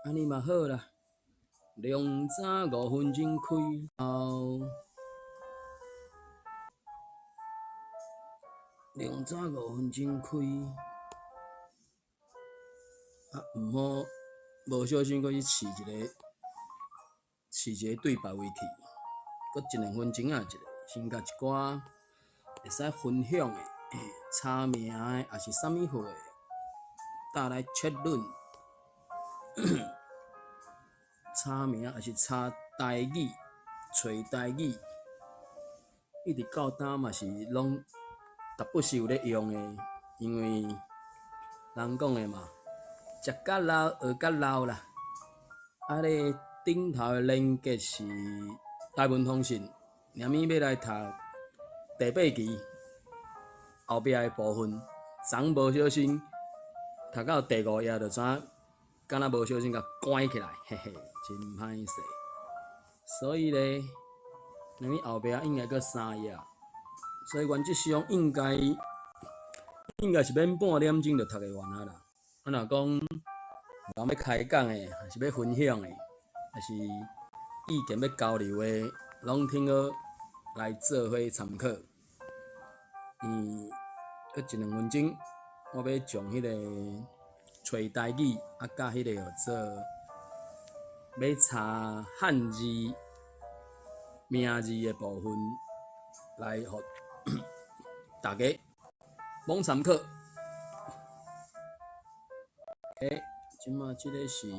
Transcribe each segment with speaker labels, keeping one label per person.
Speaker 1: 安尼嘛好啦。2早5分钟开，2早5分钟开，毋好无小心搁去试一个对别位去，搁1-2分钟一个，先甲一寡会使分享的、查名的，也是啥物货的，搭来切论。查名也是查台语，找台语，一直到今嘛是拢逐不是有咧用的，因为人讲的嘛，食甲老，学甲老啦。咧顶头的连结是台文通讯，连咪要来读第8期，后壁的部分，昨无小心读到第5页就知影，敢若无小心甲关起来，嘿嘿，真歹势。所以咧，连咪后壁应该搁3页，所以原则上应该是免半点钟就读得完啦。若讲人要开讲的，还是要分享的，还是意见要交流的，拢听好来做伙参考。搁1-2分钟，我要将迄个找台语甲迄个号做要查汉字名字的部分来互大家罔参考。即马即个是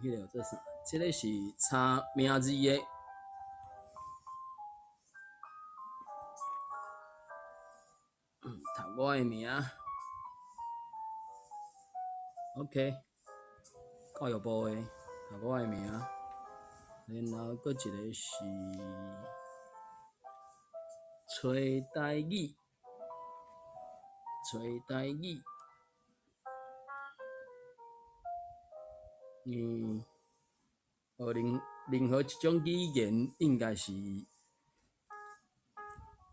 Speaker 1: 迄个做啥？即个是查名字的。读我的名 ，OK， 教育部的读我的名，然后搁一个是找台语，学任何一种语言，应该是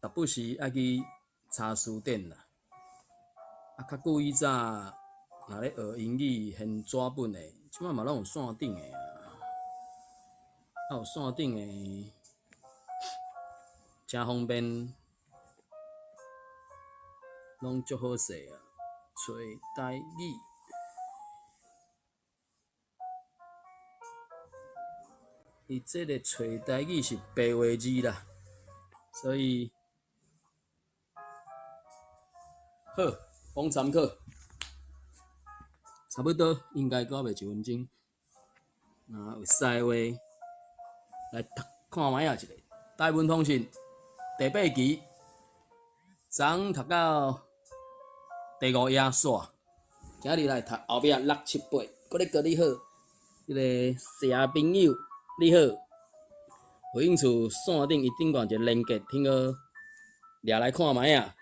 Speaker 1: 逐不是爱去查词典啦。较久以早，若咧学英语现纸本的，即摆嘛拢有线顶的啊，有线顶的，真方便，拢足好势啊。找台语，伊这个找台语是白话字啦，所以好，供参考。差不多应该到袂1分钟，若有使话来读看卖啊一个台文通讯第8期，昨读到第5页煞，今日来读后壁6、7、8，搁咧教你好，迄个社朋友你好，有兴趣线顶伊顶悬一个连结，听好掠来看卖啊。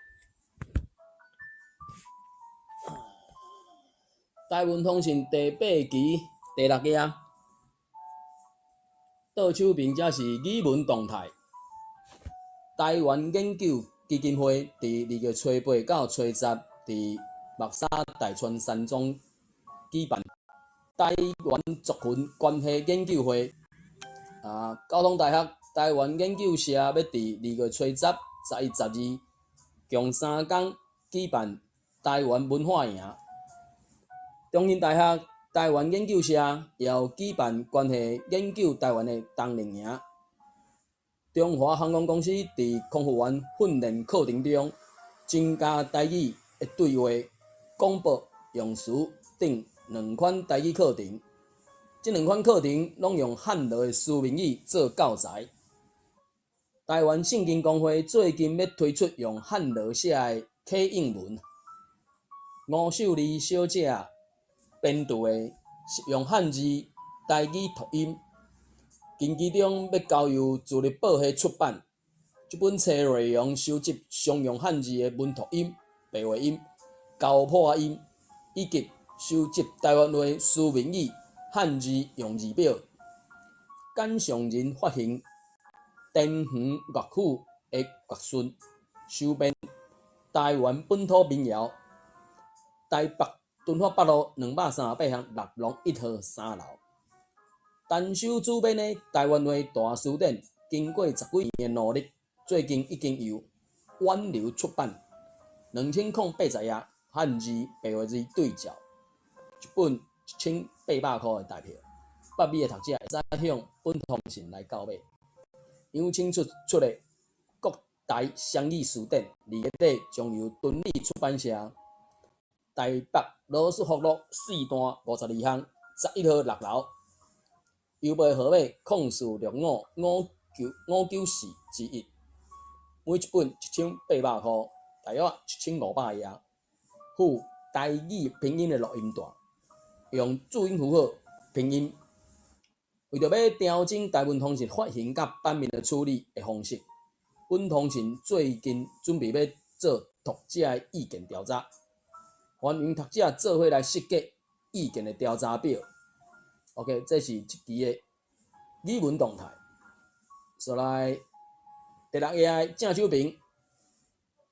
Speaker 1: 台文通讯第8期第6页，倒手边则是语文动态。台湾研究基金会伫2月初8到初10，伫木沙大川山庄举办台湾族群关系研究会。交通大学台湾研究社要伫2月初10、11、12共3天举办台湾文化营。中兴大学台湾研究社也有举办关系研究台湾的冬令营。中华航空公司伫空服员训练课程中增加台语的对话、广播用词等2款台语课程。这2款课程拢用汉罗的书面语做教材。台湾圣经公会最近要推出用汉罗写的课英文。吴秀丽小姐编著的用汉字台语读音，近期中要交由自立报系出版。这本册内容收集常用汉字的文读音、白话音、交破音，以及收集台湾话书面语汉字用字表。简上人发行田园乐府的乐顺，收编台湾本土民谣。台北敦化北路238巷6弄1号3楼。单手主编的台湾话大词典，经过10几年的努力，最近已经由挽流出版，2080页汉字白话字对照，一本1800块的大票。北美的读者会使向本通信来购买。杨清出的国台双语词典2月底将由敦理出版社台北罗斯福路4段52巷11号6楼。邮票号码0465595941，每一本1800块，大约1500页。附台语拼音的录音带，用注音符号拼音。为着要调整台湾通信发行甲版面的处理的方式，本通信最近准备要做读者的意见调查，欢迎读者做伙来设计意见的调查表。OK， 这是一期的语文动态。再来第6页的正手评，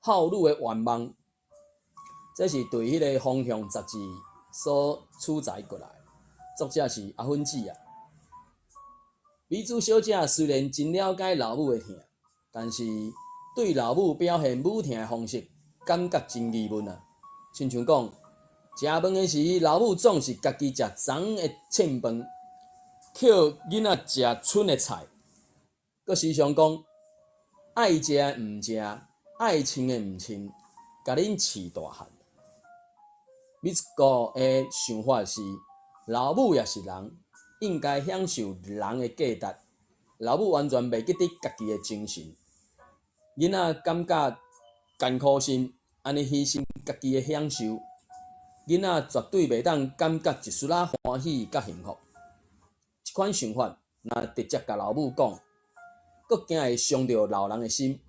Speaker 1: 孝女的愿望，这是对迄个方向杂志所取材过来，作者是阿芬姊啊。美珠小姐虽然真了解老母的疼，但是对老母表现母疼的方式，感觉真疑问啊。亲像讲，食饭的时，老母总是家己食脏的剩饭，捡囡仔食剩的菜，佮时常讲爱食的毋食，爱穿的毋穿，甲恁饲大汉。美珠的想法是，老母也是人，应该享受人的价值。老母完全袂记得家己的精神，囡仔感觉艰苦心，安尼牺牲家己的享受，囡仔绝对袂当感觉一丝仔欢喜甲幸福。这款想法，若直接甲老母讲，佫惊会伤着老人的心。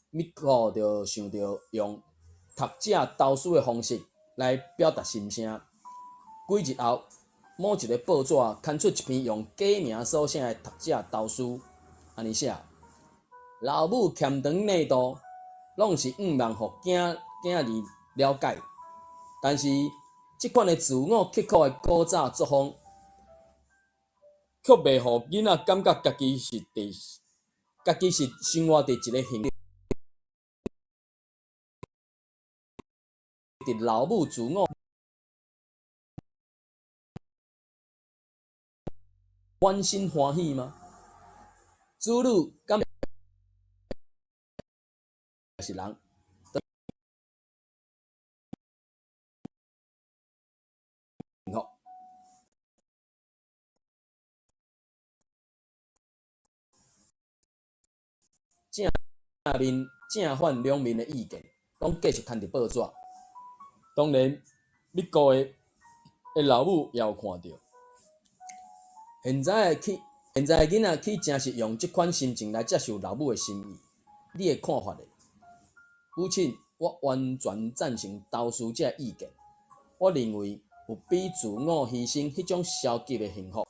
Speaker 1: 米可就想着用读者投书的方式来表达心声。几日后，某一个报纸刊出一篇用假名所写的读者投书，安尼写：老母欠长内度，拢是望互囝儿了解，但是即款的自我刻苦的古早作风，却袂互囡仔感觉家己是生活伫一个幸福伫老母自我欢心欢喜吗？子女敢是人？正面正反两面的意见，拢继续刊伫报纸。当然，美国的老母也有看到。现在的囡仔去真是用这款心情来接受老母的心意。你的看法呢？母亲，我完全赞成投书者的意见。我认为有比自我牺牲迄种消极的幸福，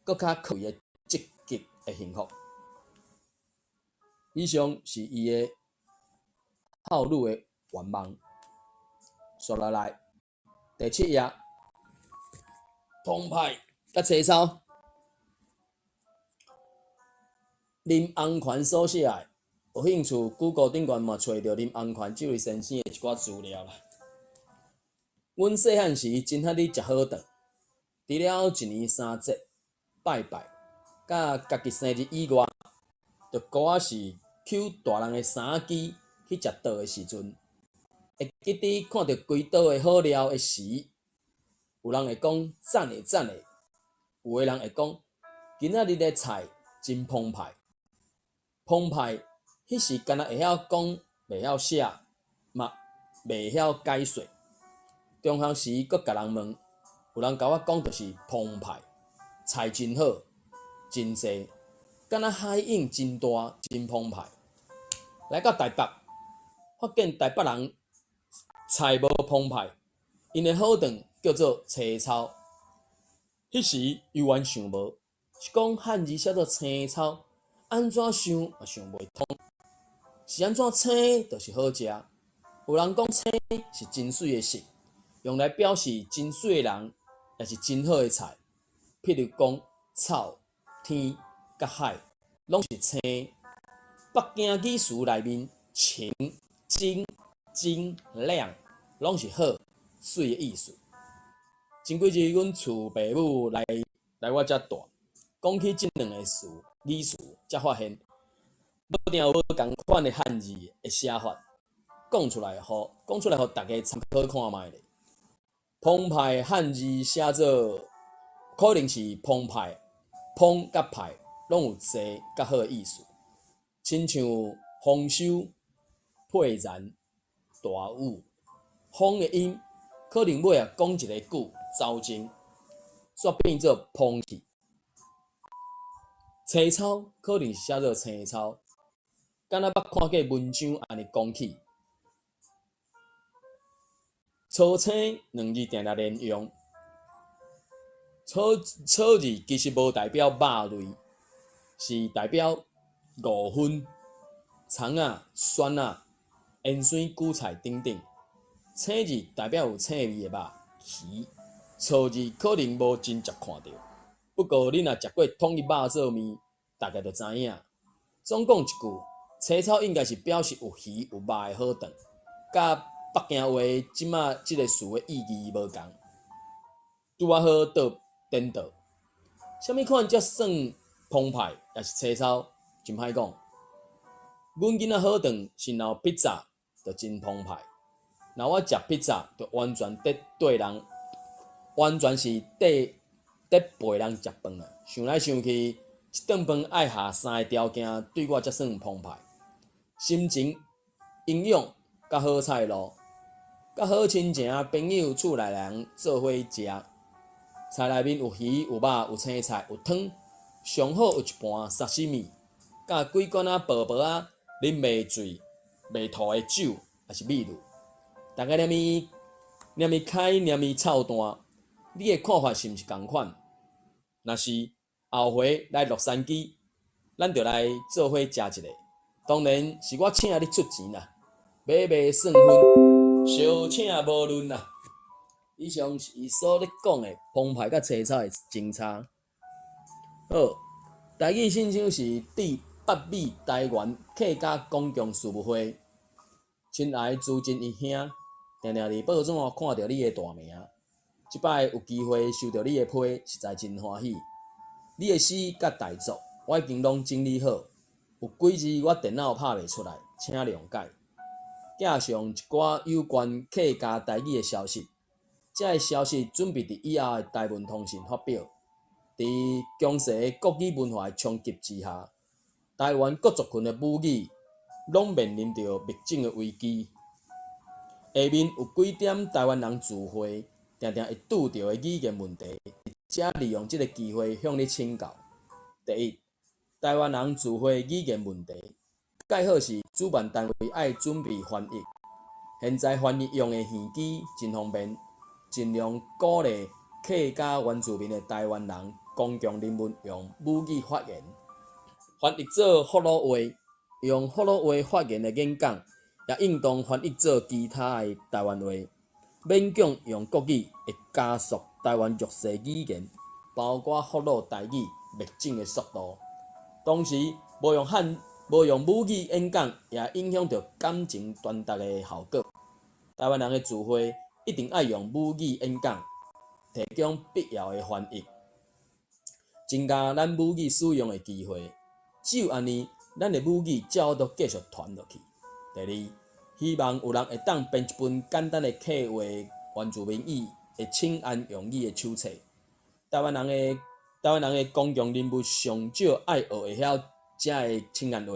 Speaker 1: 更较可贵的积极的幸福。以上是伊的孝女的愿望。续落来，第7页，澎湃甲青草，林洪权所写的。有兴趣 Google 顶悬嘛找到林洪权这位先生的一寡资料啦。阮细汉时真遐哩食好顿，除了一年3节拜拜，甲家己生日以外，就搁仔是抽大人的3支去食桌的时阵，会记得看到规桌的好料的时，有人会讲赞的赞的，有的人会讲今仔日的菜真澎湃。澎湃迄时敢若会晓讲，袂晓写，嘛袂晓解说。中学时，佫甲人问，有人甲我讲就是澎湃，菜真好，真济，敢若海涌真大，真澎湃。来到台北，发现台北人菜无澎湃，因的好顿叫做青草。迄时犹原想无，是讲汉字写做青草，安怎想也想袂通。是安怎青就是好食？有人讲青是真水的色。用来表示真水的人，也是真好的菜。譬如讲草、天、甲海，拢是青。北京语词内面晴、真、精、亮，拢是好、水的意思。前几日阮厝爸母来我遮住，讲起即两个词语词，才发现无定有无共款的汉字的写法，讲出来，互大家参考看卖咧。澎湃汉字写作可能是澎湃，澎甲湃拢有济甲好的意思，亲像丰收、沛然、大雨。风的音可能尾啊讲一个句走精，煞变做澎去。青草可能是写作青草，敢若捌看过文章安尼讲起。草青两字定定连用，草字其实无代表肉类，是代表五分、葱啊、蒜啊、烟水、韭菜等等。青字代表有青味的肉、鱼。草字可能无真正看到，不过你若食过统一肉做面，大概就知影。总讲一句，青草应该是表示有鱼有肉的好饭，甲北京话即马即个词的意义无共，拄啊好倒颠倒。啥物款才算澎湃，也是青草，真歹讲。阮囡仔好饭是闹披萨，就真澎湃。若我食披萨，就完全是缀陪人食饭啊！想来想去，一顿饭爱下3个条件，对我才算澎湃：心情、营养、甲好菜路，甲好亲情、朋友、厝内人做伙食。菜内面有鱼、有肉、有青菜、有汤，上好有一盘沙西米，甲几罐薄薄啉袂醉、袂吐的酒，也是美味。大家念伊开，念伊臭弹，你的看法是毋是共款？若是后回来洛杉矶，咱就来做伙食一个。当然是我请你出钱啦，买卖算分，小请无论啦。以上是伊所咧讲的澎湃甲青草的争差。好，台语信箱是第北美台湾客家公共事务会，亲爱资深义兄。定定伫报纸看到你的大名，即摆有机会收到你的批，实在真欢喜。你的诗甲大作，我已经拢整理好，有几字我电脑拍袂出来，请谅解。加上一寡有关客家台语的消息，这个消息准备伫以后的台文通讯发表。伫强势的国语文化的冲击之下，台湾各族群的母语拢面临着灭种的危机。下面有几点台湾人聚会定定会拄到的语言问题，则利用这个机会向你请教。第一，台湾人聚会语言问题，介好是主办单位爱准备翻译。现在翻译用的耳机真方便，尽量鼓励客家原住民的台湾人公共人物用母语发言，翻译做福佬话，用福佬话发言的演讲。也应当翻译做其他的台湾话，勉强用国语会加速台湾弱势语言，包括福佬台语灭种的速度。同时，无用母语演讲，也影响到感情传达的效果。台湾人的聚会一定要用母语演讲，提供必要的翻译，增加咱母语使用的机会。只有安尼，咱的母语才有继续传落去。第二，希望有人会当编一本简单的客话原住民语的请安用语的手册。台湾人的公共人物上少爱学会晓这个请安话，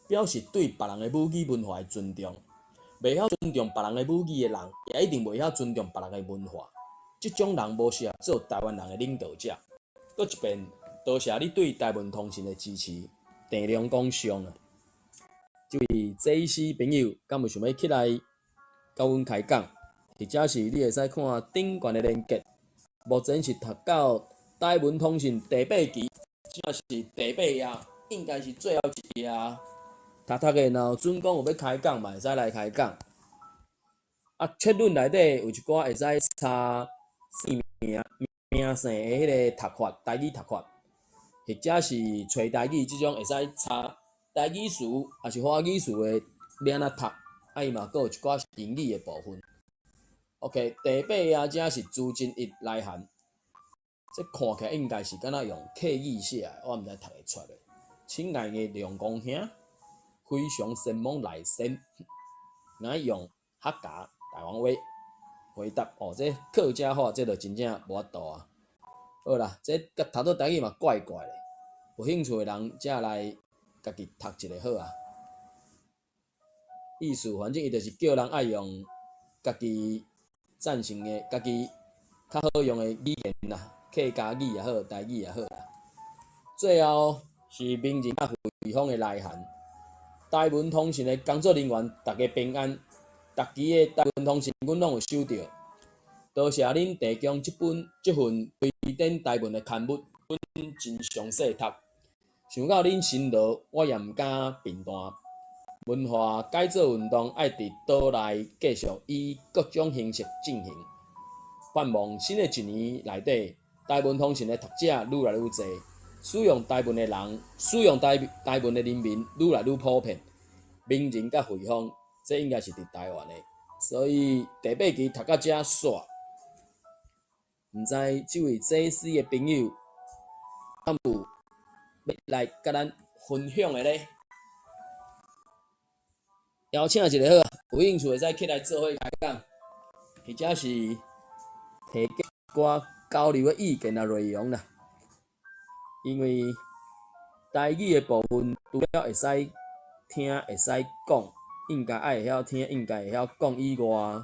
Speaker 1: 表示对别人的母语文化的尊重。袂晓尊重别人的母语的人，也一定袂晓尊重别人的文化。这种人无适合做台湾人的领导者。搁一遍，多谢你对台文通讯的支持。郑良讲上啊！这位JC朋友，敢有想要起来甲阮开讲，或者是你会使看顶悬的连结。目前是读到台文通讯第8期，这是第8页，应该是最后一页啊。读的，若有准讲有要开讲嘛，会使来开讲。测论内底有一寡会使查姓名姓的迄个读法，台语读法，或者是找台语即种会使查台语词，还是华语词的要安怎读，伊嘛佫有一寡英语的部分。OK， 第八啊，则是朱振义来函，这看起来应该是敢若用刻意写的，我毋知读会出袂。亲爱的梁公兄，非常神往来信，俺用客家台湾话回答。哦，这客家话这就真正无法度啊。好啦，这甲读到台语嘛怪怪的，有兴趣的人则来家己读一下好啊。意思反正伊就是叫人爱用家己赞成的、家己较好用的语言啦，客家语也好，台语也好啦。最后是名人甲回访的来函，台文通讯的工作人员，大家平安。逐期的台文通讯阮拢有收到，多谢恁提供这份推展台文的刊物，阮真详细读。想到恁辛劳，我也毋敢评断。文化改造运动爱伫倒来继续以各种形式进行。盼望新的一年内底，台文通讯的读者愈来愈侪，使用台文的人，使用台文的人民愈来愈普遍。名人甲回访，这应该是伫台湾的，所以第八期读到遮煞。毋知这位祭司的朋友，敢有要来甲咱分享的咧？邀请一个好啊，有兴趣会使起来做伙开讲，或者是提一寡交流的意见啊内容啦。因为台语的部分，除了会使听、会使讲，应该爱会晓听，应该会晓讲以外，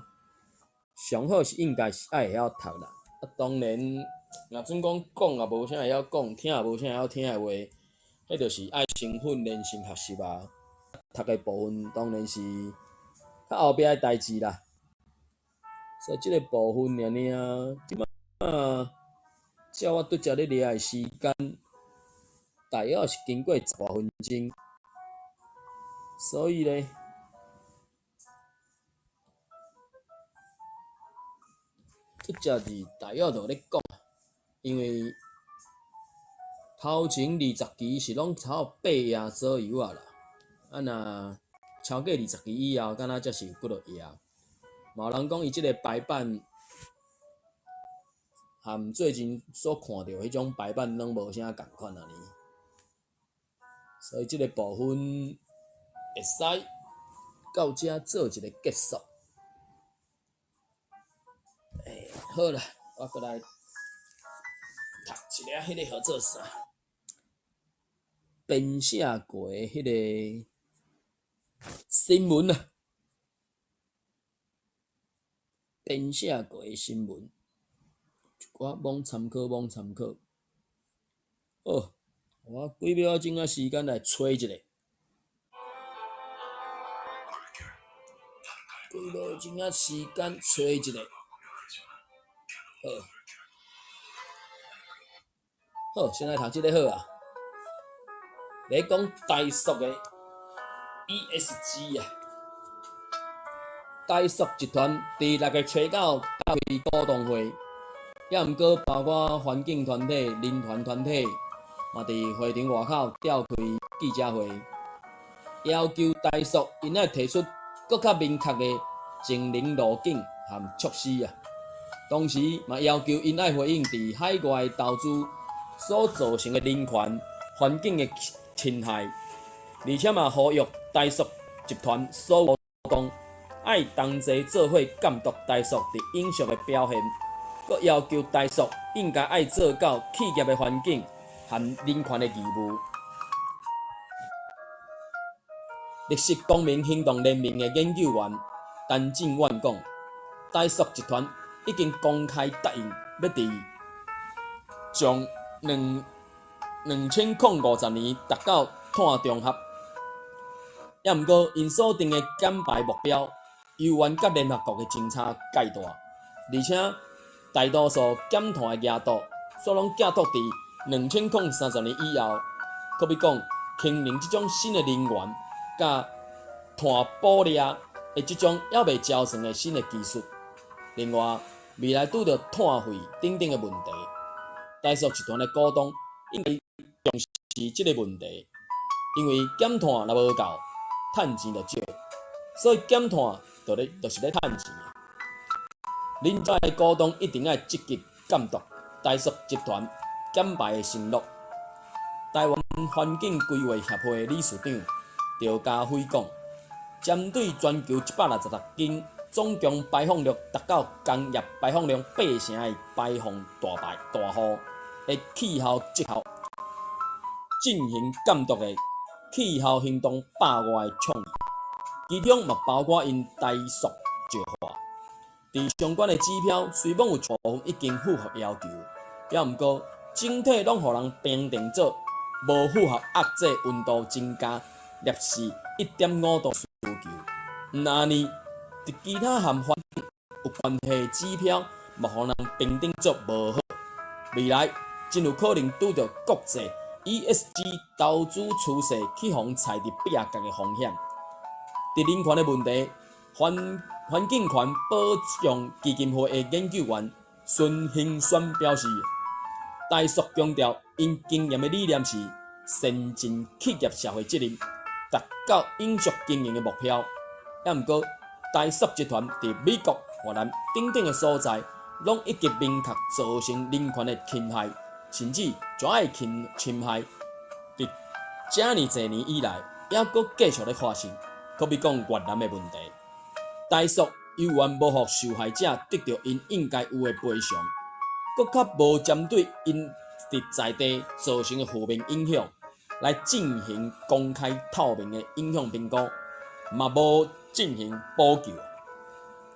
Speaker 1: 上好是应该是爱会晓读啦。啊，当然，若准讲也无啥会晓讲，听也无啥会晓听的话，迄就是爱先训练、先学习啊。读的部分当然是较后壁的代志啦，所以即个部分即摆照我拄则咧掠的时间，大约是经过10多分钟，所以咧，拄则是大约就咧讲，因为头前20期是拢差不多8页左右啊啦。啊，若超过20期以后，敢若才是有几落页。嘛有人讲伊即个排版，含最近所看到迄种排版拢无啥共款啊呢。所以即个部分会使到遮做一个结束。好啦，我过来读一下迄个号做啥？编写过的迄个新闻啊，编写过的新闻，一寡网参考。哦，我几秒钟仔时间来找一下。几秒钟仔时间找一下。好，先来读即个好啊。咧讲台塑的 ESG 啊，台塑集团伫6月初9召开股东会，也毋过包括环境团体、人权团体，嘛伫会场外口召开记者会，要求台塑应该提出更较明确的经营路径和措施啊。同时，嘛要求因爱回应伫海外投资所造成的人权、环境的侵害，而且嘛呼吁台塑集团所有股东爱同齐做伙监督台塑伫影视的表现，佮要求台塑应该爱做到企业的环境和人权的义务。绿色公民行动联盟的研究员陈正远讲，台塑集团已经公开答应要伫将2050年达到碳中和，也毋过因所定的减排目标犹原甲联合国的政策界大，而且大多数减碳的额度所拢寄托伫2030年以后。可比讲，氢能这种新的能源甲碳捕猎的即种还未交成的新的技术。另外，未来拄到碳费等等的问题，台塑集团的股东应该重视即个问题，因为减碳若无够，趁钱就少，所以减碳就是咧趁钱。恁遮的股东一定要积极监督台塑集团减排的承诺。台湾环境规划协会理事长赵家辉讲，针对全球166间总共排放量达到工业排放量8成的排放大户的气候绩效，进行监督的气候行动100外的倡议，其中嘛包括因台塑石化。伫相关的指标虽然有部分已经符合要求，也毋过整体拢互人评定做无符合遏制温度增加摄氏1.5度需求。毋安尼，伫其他和环境有关系的指标，嘛互人评定做无好。未来真有可能拄到国际 ESG 投资趋势去互踩伫壁角的风险。伫人权的问题，环境权保障基金会的研究员孙兴宣表示，台塑强调因经验的理念是先尽企业社会责任，达到永续经营的目标。也毋过，台塑集团伫美国、越南等等的所在，拢已经明确造成人权的侵害，甚至遮个侵害，伫遮尔侪年以来，还阁继续咧发生。可比讲越南的问题。台塑犹原无互受害者得到因应该有的赔偿，搁较无针对因伫在地造成的负面影响来进行公开透明的影响评估，嘛无进行补救。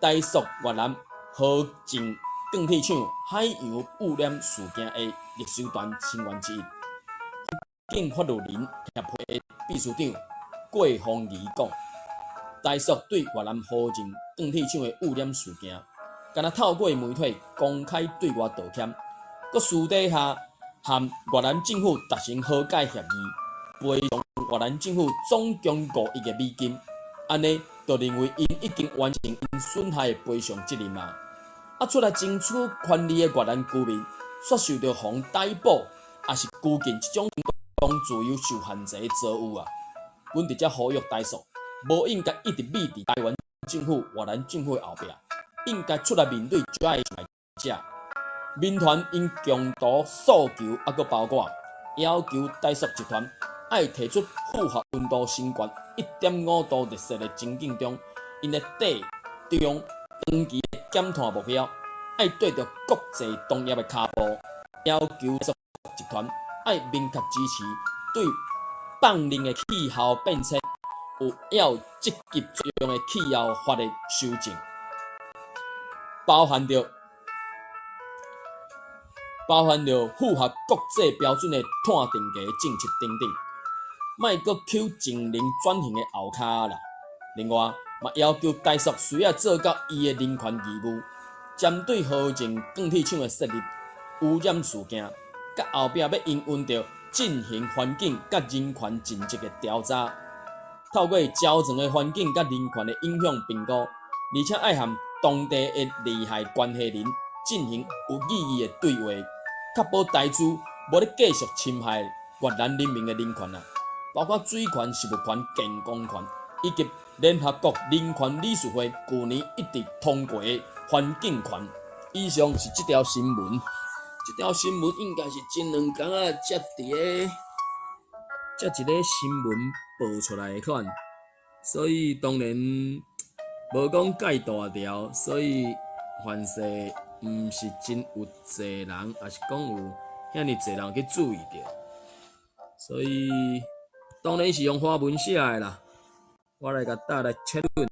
Speaker 1: 台塑越南河静钢铁厂海洋污染事件的历史团成员之一，环境法律人协会的秘书长郭凤仪讲。台塑对越南河静钢铁厂的污染事件，敢若透过媒体公开对外道歉，搁私底下和越南政府达成和解协议，赔偿越南政府总共5亿美金。安尼就认为因已经完成因损害的赔偿责任啊！出来争取权利的越南居民，却受到防逮捕，也是拘禁这种自由受限制的错误啊！阮直接呼吁台塑。无应该一直秘伫台湾政府、越南政府的后壁，应该出来面对遮个受害者。民团因强度诉求，阁包括要求台塑集团爱提出符合温度升悬1.5度热势的情景中，因的短、中、长期的减碳目标，爱对着国际同业的脚步，要求台塑集团爱明确支持对放任的气候变迁。有积极作用的气候法的修正，包含着符合国际标准的碳定价政策等等，莫阁扣净零转型的后骹啦。另外，嘛要求台塑需要做到伊的人权义务，针对河静钢铁厂的设立污染事件，甲后壁要因应着进行环境甲人权尽责的调查。透过较长的环境甲人权的影响评估，而且爱和当地的利害关系人进行有意义的对话，确保台资无咧继续侵害越南人民的人权啊，包括水权、食物权、健康权，以及联合国人权理事会去年一致通过的环境权。以上是这条新闻，这条新闻应该是前2天啊才一个新闻报出来的款，所以当然无讲介大条，所以凡是毋是真有济人，也是讲有遐尼济人去注意着，所以当然是用华文写的啦。我来甲大家切论，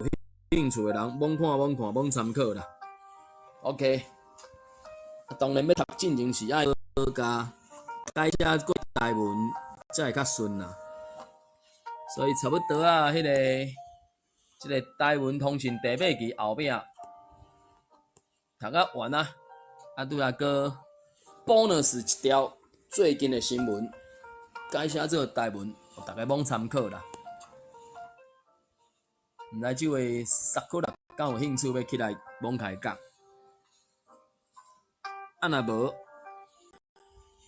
Speaker 1: 有兴趣的人罔看罔参考啦。OK， 当然要读进前是爱好加改写过台文。才会较顺啦，所以差不多啊，这个台湾通讯第8期后壁读到完啊，拄啊个 bonus 一条最近的新闻，改写做台文，大家罔参考啦。毋知即位萨库拉敢有兴趣要起来网开讲？啊，若无，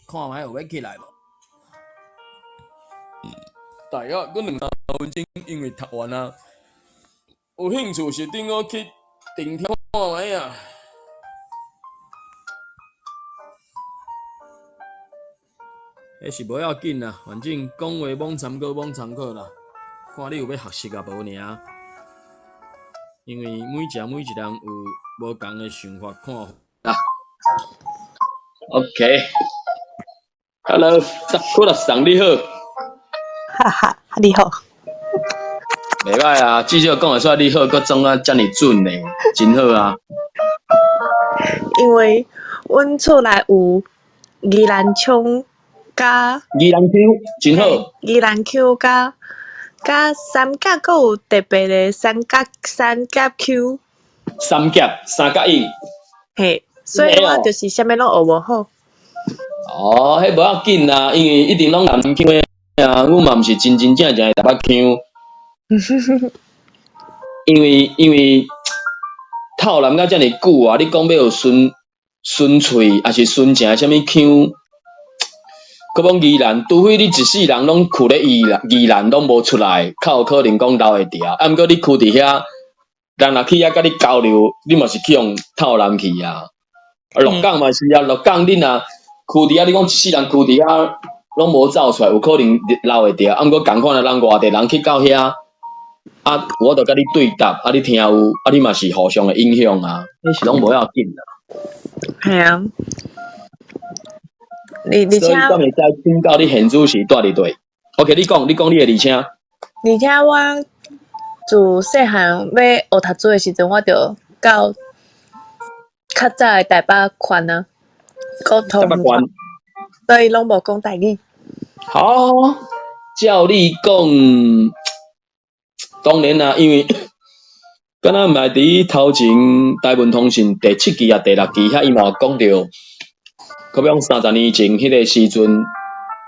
Speaker 1: 看卖有要起来无？大约阮2分钟，因为读完啊，有兴趣是顶我去订票看卖啊。迄是无要紧啦，反正讲话罔参考罔参考啦，看你有要学习啊无尔。因为每一人有无共的想法看法。啊 ，OK，Hello，过来上你好。
Speaker 2: 哈哈，你好。
Speaker 1: 袂歹啊，至少讲会出你好，佮总啊遮尔准呢，真好啊。
Speaker 2: 因为阮厝内有宜兰腔甲
Speaker 1: 宜兰 Q 真好。
Speaker 2: 宜兰 Q 甲三甲，佮有特别的三甲 Q。
Speaker 1: 三甲音。
Speaker 2: 嘿，所以我就是啥物拢学无好。
Speaker 1: 哦，迄无要紧啦，因为一定拢南 Q 的啊，阮嘛毋是真正的台北 Q。因为透南到遮尔久啊，你讲要有纯粹，还是纯正啥物 Q？佮讲宜兰，除非你一世人拢跍咧宜兰拢无出来，较有可能讲留会牢。啊，毋过你跍伫遐，人若去遐甲你交流，你嘛是去用透南去啊。鹿港嘛是啊，鹿港恁若跍伫遐，你讲一世人跍伫遐拢无走出来，有可能留会牢。啊，毋过共款的人外地人去到遐，啊，我著甲你对答，啊，你听有，啊，你嘛是互相的影响啊，迄是拢无要紧啦。
Speaker 2: 系啊。而且，
Speaker 1: 所以我会知请教你现主是住伫对。OK， 你讲你的而且。
Speaker 2: 而且我自细汉要学读书的时阵，我着到较早的台北县啊，讲台语，所以拢无讲台语。
Speaker 1: 好，照你讲，当然啦，因为敢若毋系伫头前台文通信第7期啊、第6期遐，伊嘛有讲到。可比讲30年前迄个时阵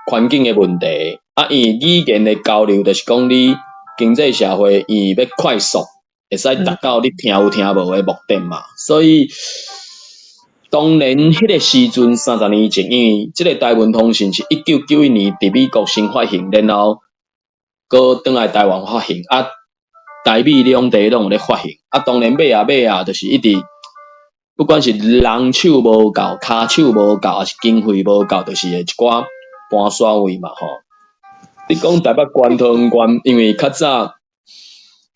Speaker 1: 环境的问题，啊，因为语言的交流，就是讲你经济社会伊要快速，会使达到你听有听无的目的嘛。所以当然迄个时阵30年前，因为即个台文通信是1991年伫美国先发行，然后搁转来台湾发行，啊，台美两地拢有咧发行，啊，当然尾啊，就是一直。不管是人手无够、骹手无够，还是经费无够，就是一寡搬线位嘛吼。你讲台北关桃园关，因为较早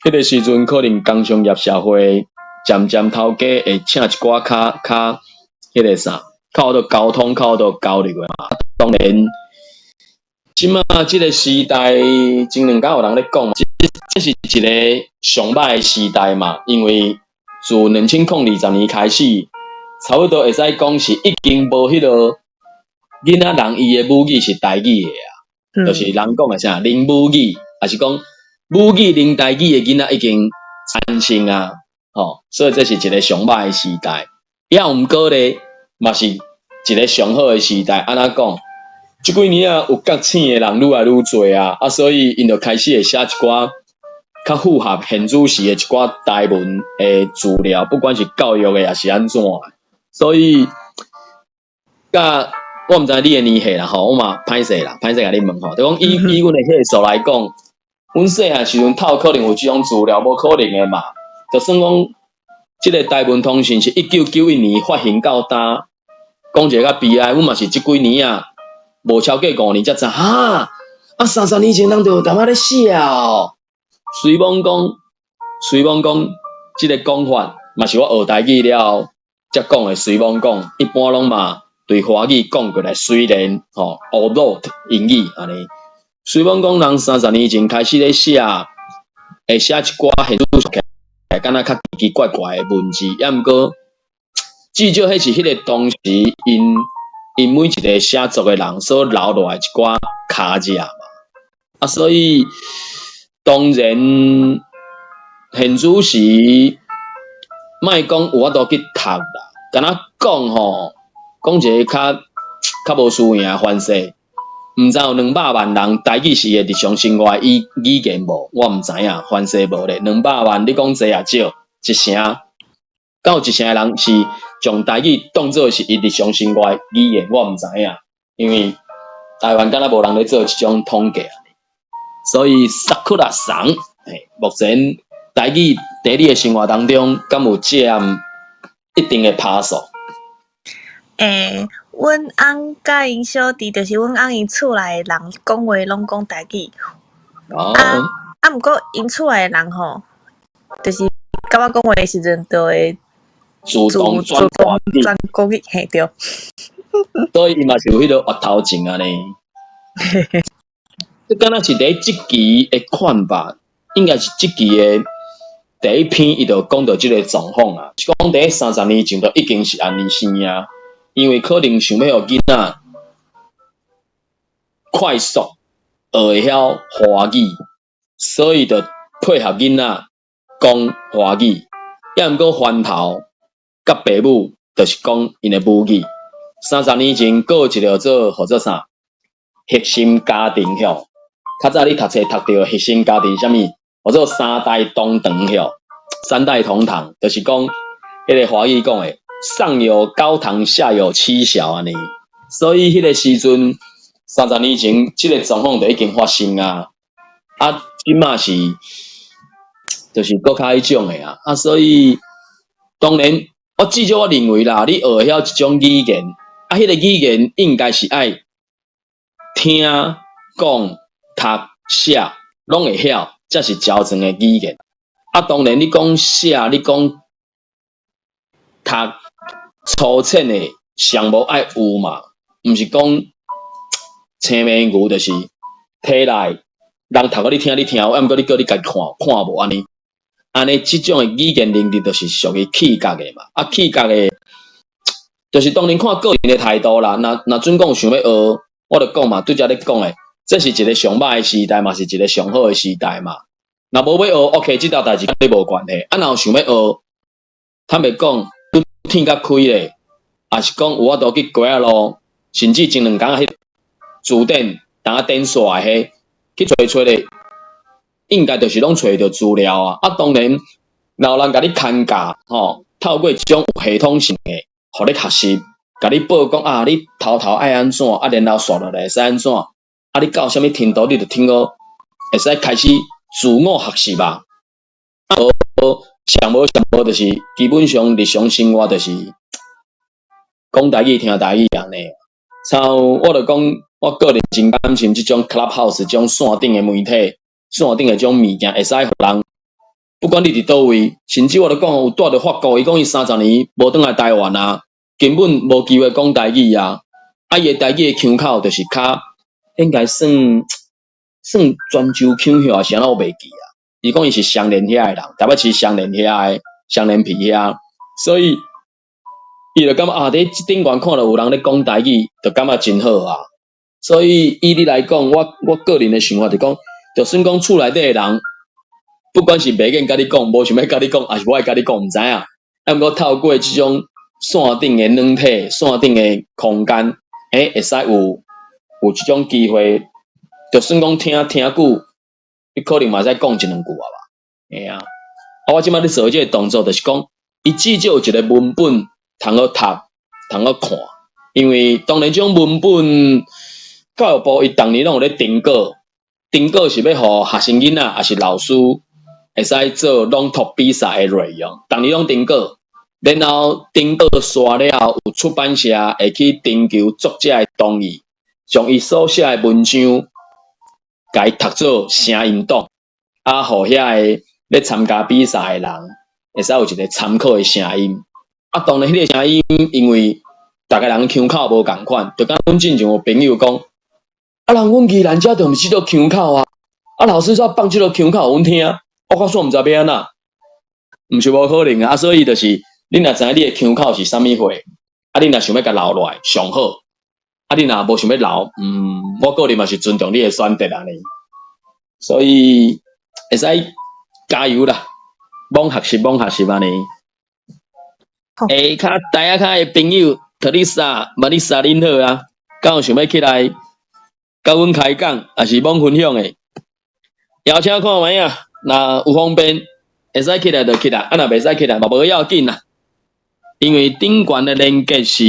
Speaker 1: 迄个时阵可能工商业社会渐头家会请一寡较迄个啥，较多交通、较多交流的嘛。当然，即马即个时代，前两天有人咧讲，这是一个上歹的时代嘛，因为。自2020年开始，差不多会使讲是已经无迄落囡仔人伊的母语是台语的啊，就是人讲的啥零母语，还是讲母语零台语的囡仔已经产生啊，吼，所以这是一个上歹的时代。也毋过咧，嘛是一个上好的时代。安怎讲？即几年啊，有觉醒的人愈来愈侪啊，所以因就开始会写一寡。较符合现主时的一寡台文的资料，不管是教育的也是安怎的，所以，甲我毋知你的年岁啦吼，我嘛歹势甲你问吼，就讲以阮的岁数来讲，阮细汉时阵透可能有即种资料，无可能的嘛。就算讲，即个台文通信是1991年发行到呾，讲一个较悲哀，阮嘛是即几年啊，无超过5年才知哈，啊30年前人就有淡仔咧写哦。随便讲，即个讲法嘛是我学台语了才讲的。随便讲，一般拢嘛对华语讲过来，虽然吼although英语安尼。随便讲，人30年前开始咧写，会写一寡现主起，敢若较奇奇怪怪的文字，也毋过至少迄是迄个当时因每一个写作的人所留落来一寡卡字嘛，啊，所以。当然，现主时莫讲有法度去读啦，敢若讲吼，讲一个较无输赢的方式，
Speaker 3: 毋知有200万人台语是日常生活语言无，我毋知影，反正无咧。200万你讲济也少，一成，敢有一成的人是将台语当作是伊日常生活语言，我毋知影，因为台湾敢若无人咧做即种统计，所以萨库拉桑，目前台语在你的生活当中，敢有占一定的趴数？
Speaker 2: 阮翁甲因小弟，就是阮翁因厝内的人讲话拢讲台语。毋过因厝内的人吼，就是甲我讲话的时阵，就会
Speaker 3: 自动转
Speaker 2: 国语，嘿对。
Speaker 3: 所以伊嘛是有迄个额头症安尼。这敢若是第即期的看法，应该是即期的第一篇，伊就讲到即个状况啊。是讲第30年前就已经是安尼生啊，因为可能想要互囡仔快速学会晓华语，所以就配合囡仔讲华语，也毋过翻头甲爸母就是讲因的母语。30年前，还有一个做或者啥核心家庭晓，较早你读册读到核心家庭，啥物或者3代同堂晓，3代同堂，就是讲迄个华语讲的上有高堂，下有妻小安尼。所以迄个时阵，30年前，即个状况就已经发生啊。即马是就是搁较迄种的啊。所以当然，我至少我认为啦，你学会晓一种语言。迄个语言应该是爱听、讲、读、写，拢会晓，才是标准的语言。当然你讲写，你讲读，粗浅的上无爱有嘛，毋是讲青面牛，就是体内人读互你听，你听，毋过你叫你家己看无安尼。安尼即种的语言能力，就是属于气格的嘛。气格的。就是当然看个人的态度啦。若准讲想要学，我就讲嘛，拄则咧讲诶，这是一个上歹诶时代嘛，是一个上好诶时代嘛。若无要学 ，OK， 即条代志跟你无关系。若有想要学，坦白讲，天较开咧，也是讲有法度去过路，甚至前2工迄字典，当电刷迄去找咧，应该就是拢找着资料啊。当然，若有人甲你牵教透过即种有系统性诶。互你学习，甲你报讲你头爱安怎，然后刷落来会使安怎，你到啥物程度，你就听到会使开始自我学习吧。上无就是基本上日常生活就是讲台语听台语安尼。我就讲我个人真感心即种 Clubhouse 即种线顶的媒体，线顶的即种物件会使互人。不管你伫倒位，甚至我就讲有住伫法国，伊讲伊30年无转来台湾啊，根本无机会讲台语啊。伊的台语的腔口就是较应该算泉州腔晓，是安怎我袂记啊。伊讲伊是双连遐的人，台北市双连遐的双连皮遐，所以伊就感觉伫即顶悬看到有人咧讲台语，就感觉真好啊。所以以你来讲，我个人的想法就讲，就算讲厝内底的人。不管是袂愿甲你讲，无想要甲你讲，还是无爱甲你讲，毋知影。毋过透过即种线顶的软体、线顶的空间，会使有即种机会，就算讲听久，你可能嘛使讲1-2句啊吧。我即摆咧做即个动作，就是讲，伊至少有一个文本通好读，通好看。因为当然，即种文本教育部伊逐年拢有咧定稿，定稿是要互学生囡仔，还是老师？会使做朗读比赛的内容，逐年拢定稿，然后定稿刷了后，有出版社会去征求作者的同意，将伊所写的文章，甲伊读做声音档，互遐个咧参加比赛的人，会使有一个参考的声音。当然，迄个声音因为逐个人腔口无共款，就甲阮之前有朋友讲，人阮宜兰遮就毋是即个腔口啊，老师煞放即个腔口，阮听。我告诉毋知要安怎，毋是无可能啊！所以就是你若知影你的腔口是啥物货，你若想要甲留落来上好，你若无想要留，我个人嘛是尊重你的选择安尼。所以会使加油啦，猛学习安尼。较大较的朋友，特丽莎、玛丽莎恁好啊，敢有想要起来甲阮开讲，也是罔分享的，邀请看卖啊，若有方便，会使起来就起来，啊若袂使起来嘛无要紧啦，因为顶悬的连接是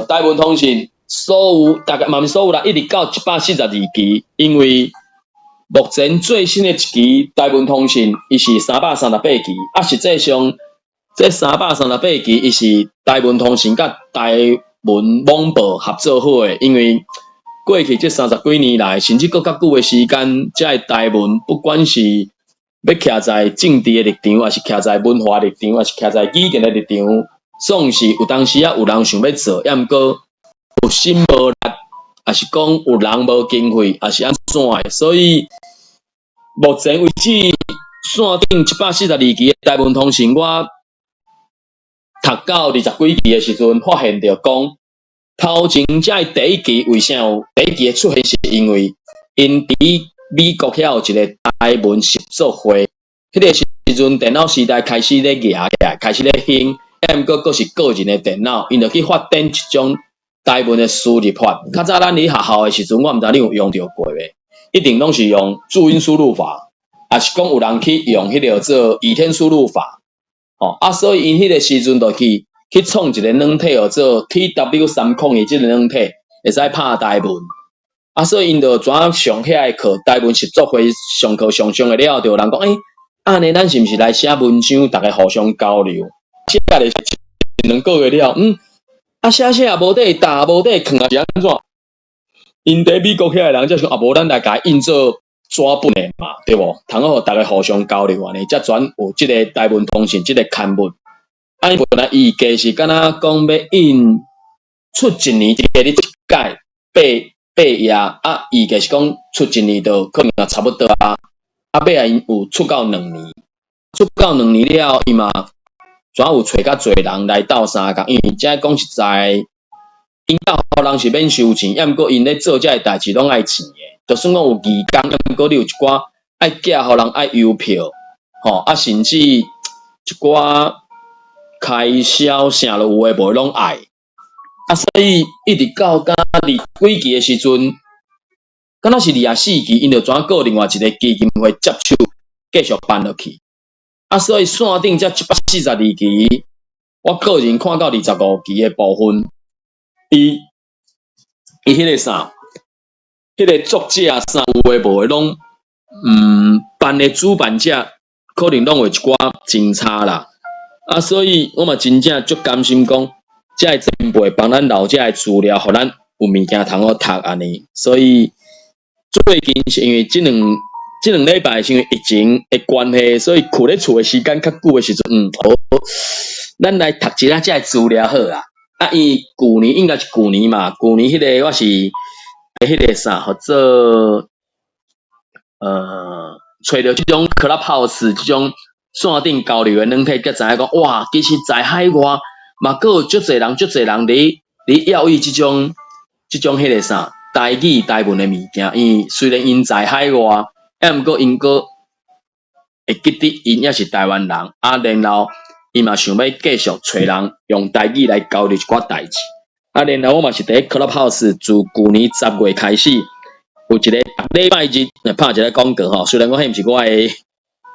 Speaker 3: 台湾通信所有大概嘛是所有啦，一直到142期，因为目前最新的一期台湾通信伊是338期，啊实际上这338期伊是台湾通信甲台湾网报合作好的，因为过去这30几年来，甚至搁较久的时间，这台湾不管是要徛在政治的立场，还是徛在文化立场，还是徛在语言的立场，总是有当时啊有人想要做，抑毋过有心无力，还是讲有人无经费，还是安怎的，所以目前为止，线顶142期的台湾通信，我读到20几期的时阵，发现着讲，头前这第一期为啥有第一期的出现，是因为因伫美国遐有一个台湾习作会，迄个时阵电脑时代开始咧举起来，开始咧兴，毋过阁是个人的电脑，因着去发展一种台湾的输入法。较早咱伫学校的时阵，我毋知你有用着过未？一定拢是用注音输入法，还是讲有人去用迄个做倚天输入法，所以因迄个时阵就去创一个软体做 TW302即个软体，会使拍台文。所以因就怎上遐个课，台文习作会上课上的了，就有人讲，安尼咱是毋是来写文章，大家互相交流？写下来1-2个月了，写也无底打，无底囥啊是安怎？因伫美国遐个人才想，无咱来甲印做纸本的嘛，对无？通好互大家互相交流安尼，才转有即个台湾通信即个刊物。本来预计是敢若讲要印出一年，一个你一届八页，预计是讲出一年就可能也差不多啊。尾啊因有出到2年，出到2年了，伊嘛怎有找较侪人来斗相共，因为遮讲实在。因兜互人是免收钱，抑毋过因咧做遮个代志拢爱钱的。就算讲有义工，抑毋过你有一寡爱寄互人爱邮票，甚至一寡开销啥落有诶无拢爱。所以一直到甲20几期的时阵，敢若是24期，因就转过另外一个基金会接手继续办落去。所以线顶这142期，我个人看到25期的部分。伊迄个啥，迄个作者啥有诶无诶拢，办诶主办者可能拢有一寡真差啦。所以我嘛真正足甘心讲，遮个前辈帮咱留遮个资料，互咱有物件通好读安尼。所以最近是因为即两礼拜是因为疫情诶关系，所以困咧厝诶时间较久诶时阵，咱来读一下遮个资料好啊。伊旧年应该是旧年嘛，旧年迄个我是迄个啥，或者找到即种 Clubhouse 即种线顶交流的软体，才知影讲哇，其实在海外嘛，阁有足侪人伫要伊即种迄个啥台语台文的物件。虽然因在海外，毋过因阁会记得因也是台湾人，然后。伊嘛想要继续找人用台语来交流一寡代志，然后我嘛是伫 Clubhouse 自旧年10月开始，有一个礼拜日拍一个广告虽然我迄毋是我的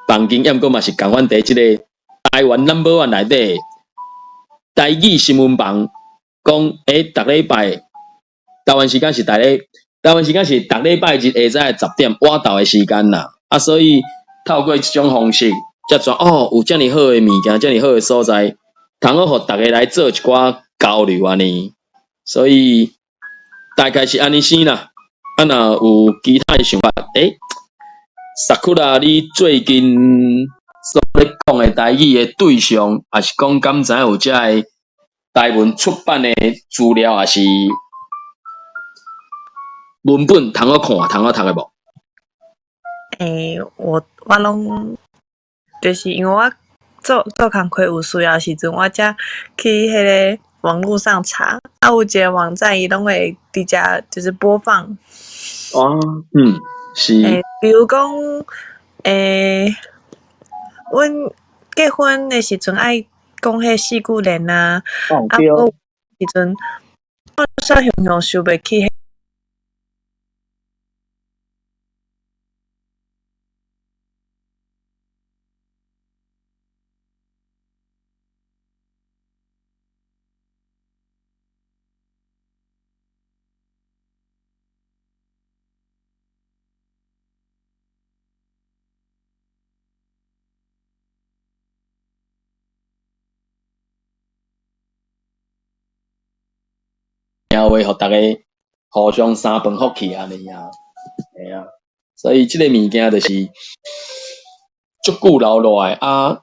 Speaker 3: 房间，毋过嘛是共款伫即个台湾 No.1 内底台语新闻网，讲逐礼拜台湾时间是逐礼拜日下午10点晚到的时间啦，所以透过即种方式。才转有遮尔好诶物件，遮尔好诶所在，通好互大家来做一寡交流安尼。所以大概是安尼先啦。若有其他诶想法，萨库拉，你最近所咧讲诶台语诶对象，还是讲敢知有遮个台文出版诶资料，还是文本通好看、通好读诶无？
Speaker 2: 我拢。就是因为我做工课有需要时阵，我才去迄个网络上查，有一个网站伊拢会直接就是播放。
Speaker 3: 是。
Speaker 2: 比如讲，阮结婚的时阵爱讲迄四句联啊，
Speaker 3: 对。
Speaker 2: 时阵我煞常常想袂起
Speaker 3: 话，互大家互相三分福气安尼啊，嘿啊，所以即个物件就是足久留落来啊。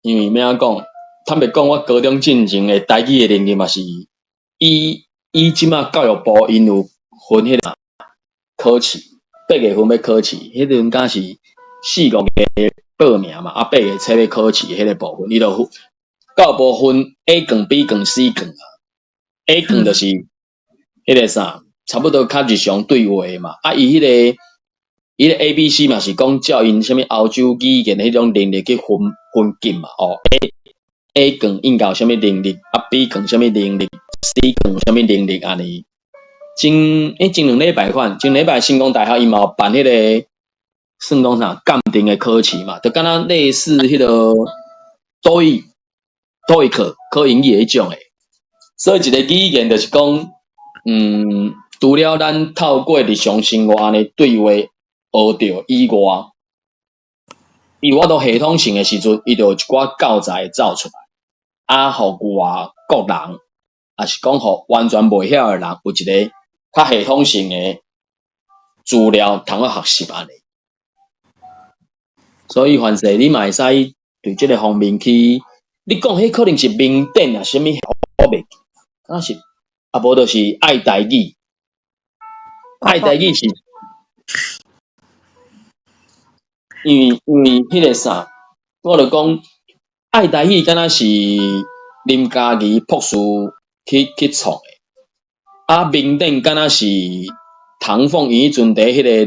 Speaker 3: 因为咩讲，坦白讲，我高中进前的台语的能力嘛是以即马教育部因有分迄个考试，8月份要考试，迄阵敢是4、5月报名嘛，啊8月初要考试迄个部分，伊就教育部分 A 卷、B 卷、C 卷啊。A 卷就是迄个啥，差不多较日常对话嘛，啊伊迄个 ABC 嘛是讲照因啥物欧洲语言迄种能力去分级嘛，哦 A 卷应该有啥物能力，啊 B 卷啥物能力 ，C 卷有啥物能力安尼。前2礼拜款，前礼拜成功大学伊嘛有办迄个算讲啥鉴定的考试嘛，就敢若类似迄个多益考英语迄种诶。所以一个语言就是讲，除了咱透过日常生活安尼对话学着以外，伊我都系统性诶时阵，伊就有一寡教材走出来，啊，互外国人，也是讲互完全袂晓诶人，有一个较系统性诶资料通去学习安尼。所以凡是你嘛会使对即个方面去，你讲迄可能是名典啊，啥物我袂记，敢是。啊，无就是爱台语，爱台语是，因为迄个啥，我就讲爱台语敢若是林嘉怡博士去创的，啊，名典敢若是唐凤仪阵伫迄个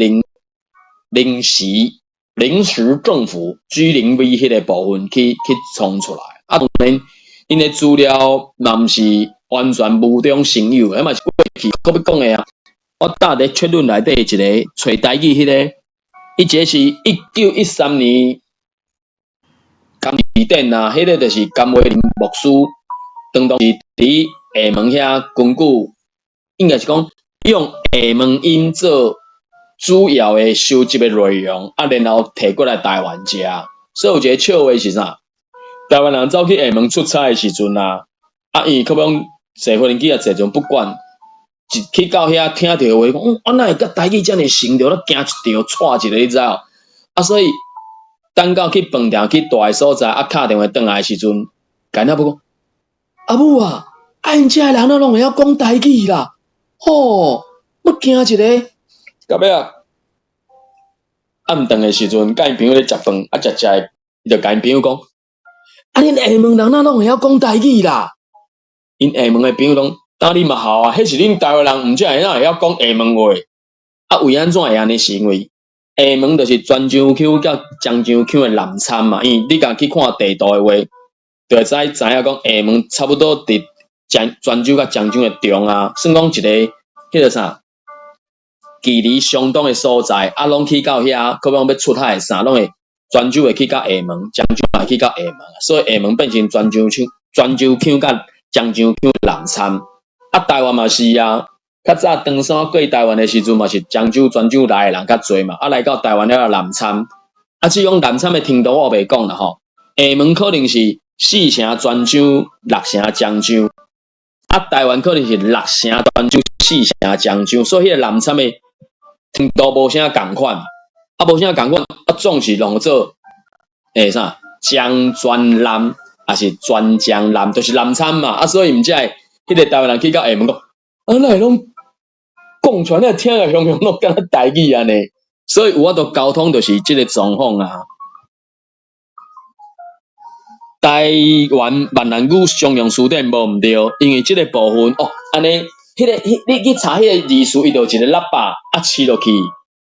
Speaker 3: 临时政府G0V 迄个部分去创出来，啊，当然因的资料嘛毋是完全无中生有，迄嘛是过去可要讲的啊。我搭伫确论内底一个找台语迄个，伊一个是1913年甘字典啊，迄个就是甘伟林牧师，当时伫厦门遐根据应该是讲用厦门音做主要的收集的内容，啊，然后摕过来台湾食。所以有一个笑话是啥？台湾人走去厦门出差的时阵啊，因为可能坐飞机啊坐阵不惯，去到遐听着话讲，我哪会甲台语遮尔成着，我惊一条错一个，你知道？啊，所以等到去饭店去大个所在，啊，敲电话转来的时阵，干那不讲，阿母啊，因遮人哪拢会晓讲台语啦，吼，要惊一个。到尾啊，暗顿的时阵，甲因朋友咧食饭，啊食，伊就甲因朋友讲，恁厦门人哪拢会晓讲台语啦？因厦门的朋友讲，当你嘛好啊，迄是恁台湾人，毋则会晓讲厦门话。啊，为安怎会安尼？是因为厦门就是泉州腔甲漳州腔的南掺嘛。因为你甲去看地图的话，就会知影讲厦门差不多伫泉州甲漳州的中啊，算讲一个迄个啥，距离相当的所在，啊，拢去到遐，可能要出海啥，拢会泉州会去到厦门，漳州也去到厦门，所以厦门变成泉州腔甲漳州腔南掺。啊，台湾嘛是啊，较早长山过台湾的时阵嘛是漳州、泉州来的人较侪嘛，啊来到台湾了南掺，啊这种南掺的程度我袂讲啦吼，厦门可能是4成泉州、6成漳州，啊台湾可能是6成泉州、4成漳州，所以迄个南掺的程度无啥共款，啊无啥共款，啊总是弄做啥漳泉南，还是泉漳南，就是南掺嘛，啊所以毋才会迄个台湾人去到厦门讲，啊哪会拢讲出来听个雄雄拢敢若台语安尼，所以有法度沟通就是即个状况啊。台湾闽南语商用词典无毋对，因为即个部分哦，安尼，你去查迄个字数，伊就有一个喇叭啊，试落去，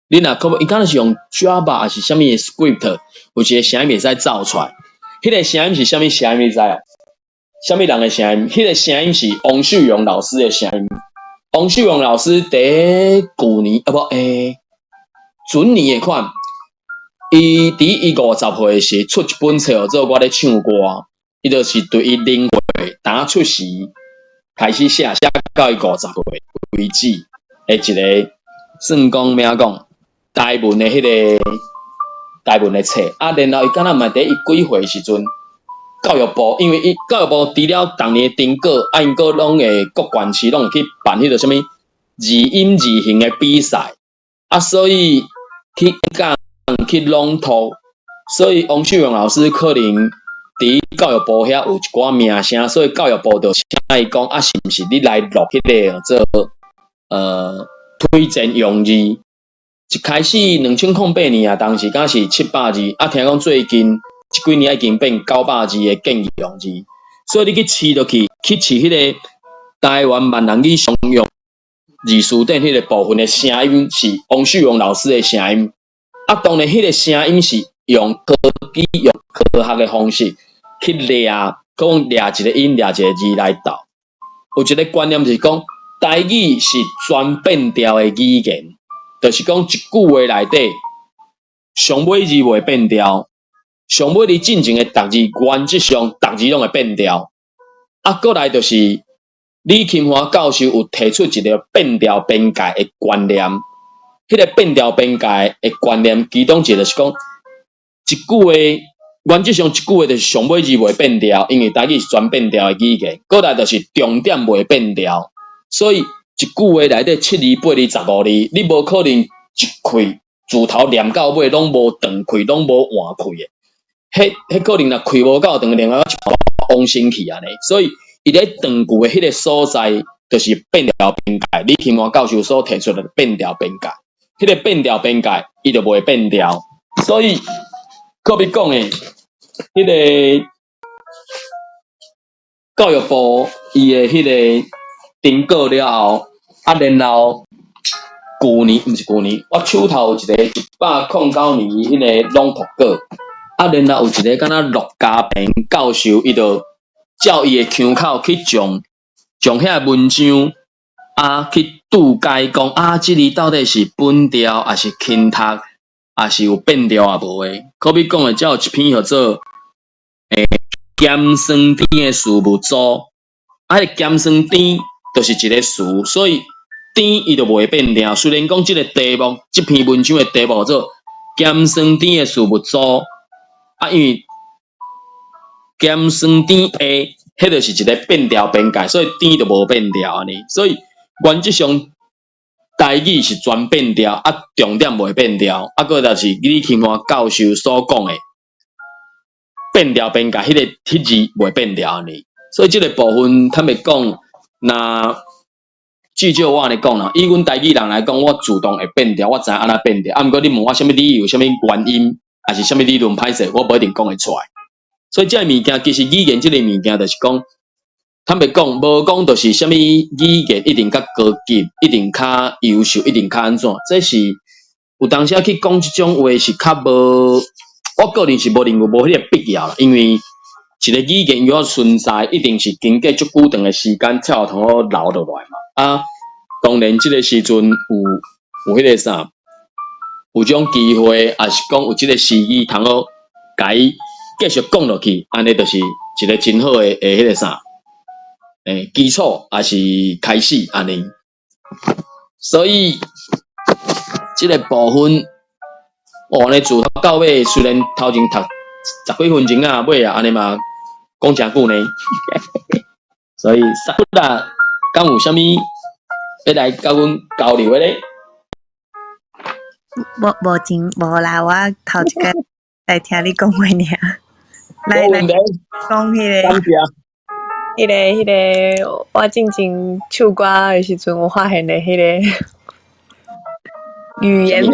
Speaker 3: 你若可伊敢若是用 Java 还是啥物的 script， 有一个声音会使走出来，迄个声音是啥物声音你知啊？啥物人的声音？迄个声音是王秀荣老师的声音。王秀荣老师伫旧年准年的款，伊伫50岁时出一本册，叫做《我咧唱歌》，伊就是对伊0岁当出时开始写到伊50岁为止的一个算讲咩讲台文的迄个台文的册啊，然后伊敢若嘛伫伊几岁时阵教育部，因为教育部除了逐年订购，因个拢会各县市拢会去办迄个什么字音字形的比赛，所以去讲去朗读，所以王秀荣老师可能伫教育部遐有一寡名声，所以教育部就请伊讲是毋是你来录迄个做推荐用字。一开始2008年啊，当时敢是700字，听讲最近这几年已经变900字的建议用字，所以你去试落去迄个台湾闽南语常用字词典迄个部分的声音是王秀荣老师的声音，当然迄个声音是用科学的方式去抓一个音、抓一个字来读。有一个观念就是讲，台语是全变调的语言。就是讲一句话内底，上尾字袂变调，上尾字进前的逐字原则上逐字拢会变调。过来就是李钦华教授有提出一个变调边界的观念。迄个变调边界的观念，其中一个就是讲，一句话原则上一句话就是上尾字袂变调，因为台语是全变调的语言。过来就是重点袂变调，所以。一句话内底7字、8字、15字，你无可能一开自头念到尾拢无长开，拢无换开的。迄可能若开无够长，另外一把往生去安尼。所以伊咧长句的迄个所在，就是变调边界。李钦华教授所提出的变调边界，迄个变调边界，伊就袂变调。所以可比讲诶，迄个教育部伊的迄个。订购了后，然后去年毋是去年，我手头有一个109年迄个朗读稿，然后有一个敢若陆家平教授，伊就照伊的腔口去将遐文章去注解讲即字到底是本调还是轻读，还是有变调啊无诶？可比讲诶，才有一篇叫做咸酸甜的事物组，咸酸甜。就是一个词，所以甜伊就袂变调。虽然讲这个题目，这篇文章的题目叫做咸酸甜的事物组，因为咸酸甜A，迄就是一个变调边界，所以甜就无变调安尼。所以原则上台语是全变调，重点袂变调。个就是李钦华教授所讲的变调边界，迄字袂变调安尼。所以这个部分坦白讲。那至少我安尼讲啦，以阮台语人来讲，我自动会变调，我知影安怎变调。毋过你问我什么理由、什么原因，还是什么理论歹势，我无一定讲会出来。所以这个物件其实语言这个物件就是讲，坦白讲，无讲就是什么语言一定较高级，一定较优秀，一定较安怎？这是有当时去讲这种话是较无，我个人是无认为无迄个必要啦，因为。一个语言要存在，一定是经过足久长的时间才有通好留落来嘛。当然，这个时阵有迄个啥，有种机会，也是讲有这个时机通好甲伊继续讲落去，安尼就是一个真好的迄个啥，基础也是开始安尼。所以这个部分，安尼自头到尾，虽然头前读10几分钟啊，尾啊安尼嘛。讲真久呢，所以萨布拉敢有啥物要来甲阮交流的咧？
Speaker 2: 无啦，我头一个来听你讲话尔。来讲迄个，我进前唱歌的时阵，我发现的迄个语言。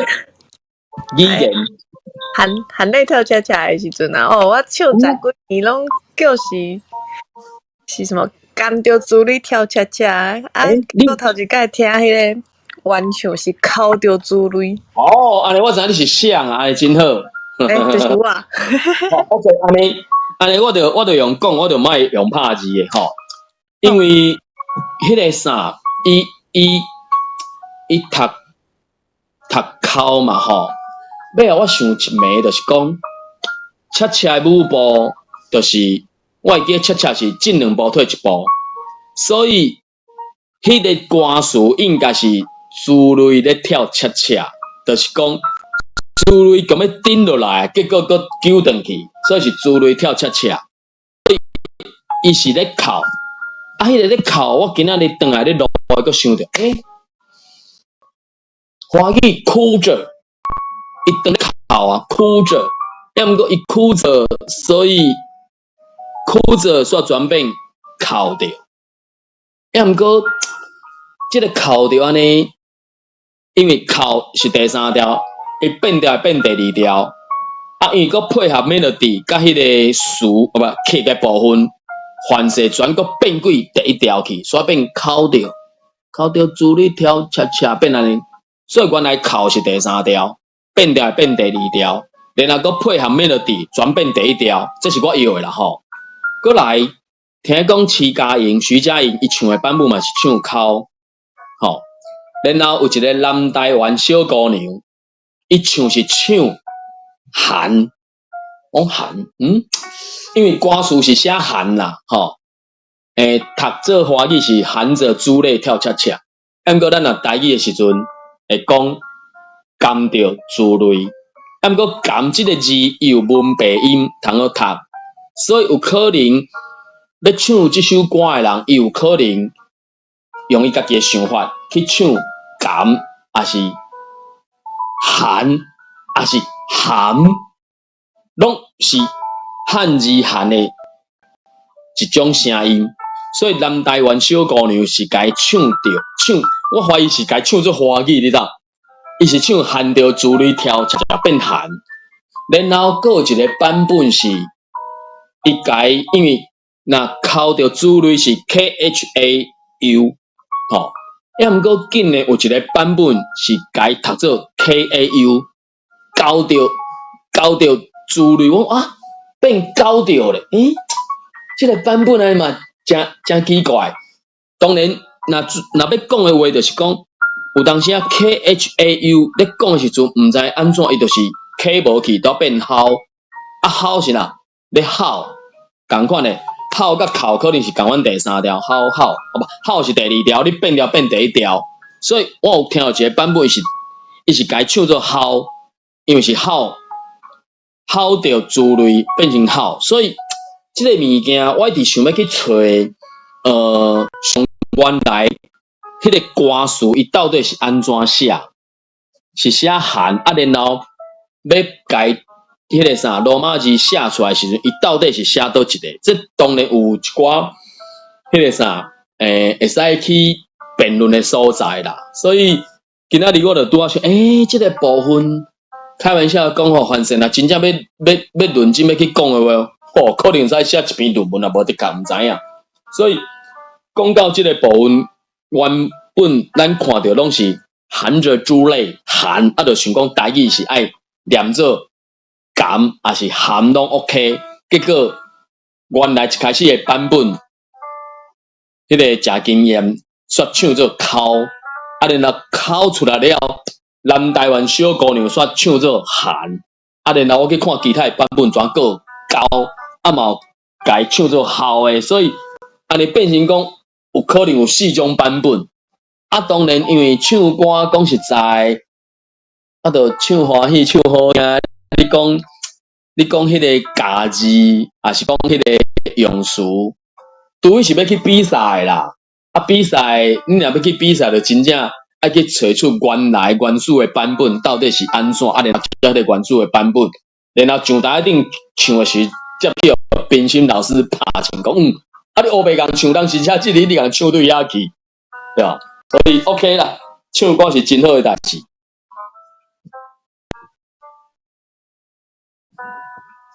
Speaker 2: 含泪跳恰恰的时阵啊，我唱10几年拢叫是什么？甘着珠里跳恰恰我头一摆听迄个原唱是哭着珠里。
Speaker 3: 安尼我知影你是像啊，安尼真好。
Speaker 2: 就是我。
Speaker 3: OK， 安尼我就用讲，我就莫用拍字的吼，因为迄个啥，伊读哭嘛吼。尾我想一暝，就是讲，恰恰的舞步，就是我会记恰恰是进2步退1步，所以迄个歌词应该是珠泪咧跳恰恰，就是讲珠泪咁要顶落来，结果搁揪转去，所以是珠泪跳恰恰。伊是咧哭，迄个咧哭，我今仔日转来咧路，我阁想着，华语哭着，伊转咧哭啊，哭着，要毋过伊哭着，所以哭着煞转变哭着，要毋过即个哭着安尼，因为哭是第三条，伊变调变第二条。因为佫配合 melody 甲迄个词，曲嘅部分，反射转佫变过第一条去，所以变哭着，哭着珠里跳恰恰变安尼。所以原来哭是第三条，变调变第二条，然后佫配合 melody 转变第一条，这是我要的啦吼。佫来听讲徐佳莹伊唱的版本嘛是唱哭，吼。然后有一个南台湾小姑娘，伊唱是唱。寒，讲寒，因为歌词是写寒啦，吼，读做华语是含着珠泪跳恰恰，毋过咱若台语的时阵会讲含着珠泪，毋过含即个字又文白音通好读，所以有可能要唱即首歌的人，伊有可能用伊家己的想法去唱含，还是寒，还是含，拢是汉字含的一种声音，所以南台湾小姑娘是该唱，我怀疑是该唱做华语，你知道？伊是唱含着珠泪跳，恰恰变含，然后佫有一个版本是，伊该因为若哭着珠泪是 KHAU， 吼，也毋过紧呢有一个版本是该读做 KAU。交着珠泪，我变交着咧，这个版本呢嘛真奇怪。当然，若要讲的话，就是讲有当时KHAU 咧讲的时阵，毋知安怎，伊就是 K 无去，都变吼，吼是哪？咧吼，共款的吼甲哭可能是共款第三条，吼是第二条，你变调变第一条，所以我有听到一个版本是，伊是该唱做吼。因为是吼着珠泪变成吼，所以即个物件我一直想要去找，上原来迄个歌词伊到底是安怎写？是写含然后要改迄个啥罗马字写出来时阵，伊到底是写倒一个？这当然有一寡迄个啥，会使去辩论的所在啦。所以今仔日我就拄仔想，即个部分。开玩笑讲吼，反正若真正要论证要去讲的话，可能使写一篇论文也无得讲，毋知影。所以讲到即个部分，原本咱看到拢是含着珠泪，含就想讲台语是爱念做含，还是含拢 OK。结果原来一开始的版本，迄个谢金燕煞唱做哭，然后哭出来了。南台湾小姑娘煞唱做寒，然后我去看其他的版本，全个高，嘛有改唱做吼的，所以安尼变成讲有可能有4种版本。当然因为唱歌讲实在，就唱欢喜唱好听。你讲迄个假字，还是讲迄个用词，除非是要去比赛的啦。比赛你若要去比赛，就真正。爱去找出原来原始的版本到底是安怎，然后找迄个原始的版本，然后上台顶唱的时，才去互冰心老师拍枪讲，你黑白共唱，当时车即日你共唱对遐去，对吧？所以 OK 啦，唱歌是真好的代志。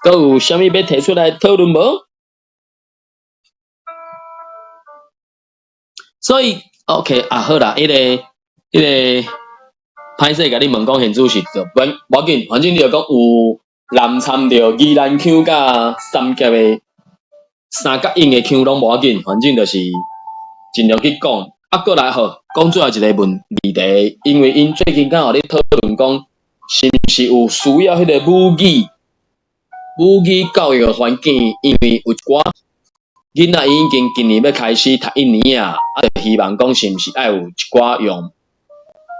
Speaker 3: 阁有啥物要提出来讨论无？所以 OK 好啦，迄个歹势甲你问讲现主是着，无要紧，反正你着讲有南参着宜兰腔甲三甲的三角印的腔拢无要紧，反正就是尽量去讲。过来好，讲最后一个议题，因为因最近刚好咧讨论讲，是毋是有需要迄个母语教育的环境，因为有一寡囡仔已经今年要开始读1年啊，就希望讲是毋是爱有一寡用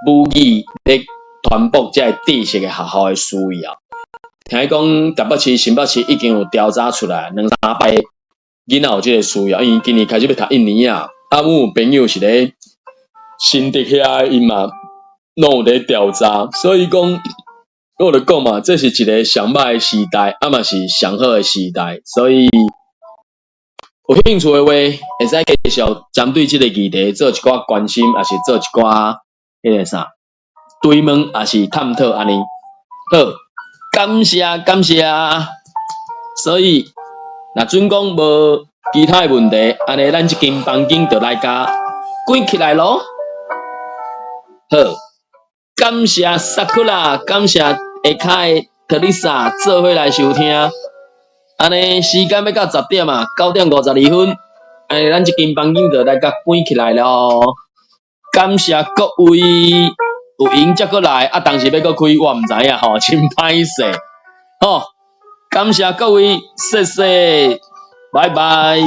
Speaker 3: 母语咧传播这知识的学校的需要。听讲台北市、新北市已经有调查出来，2-3摆囡仔有即个需要，因为今年开始要读1年啊，阮有朋友是咧新竹遐，因嘛拢有咧调查，所以讲我就讲嘛，这是一个上歹的时代，嘛是上好的时代，所以有兴趣的话，会使继续针对即个议题做一寡关心，也是做一寡迄个啥追问，也是探讨安尼。好，感谢。所以，若准讲无其他的问题，安尼咱即间房间就来甲关起来咯。好，感谢萨库拉，感谢下骹的特丽莎做伙来收听。安尼时间要到10点啊，9:52分，安尼咱即间房间就来甲关起来咯。感谢各位有闲才过来，当时要搁开我毋知影吼，真歹势。吼，感谢各位，谢谢，拜拜。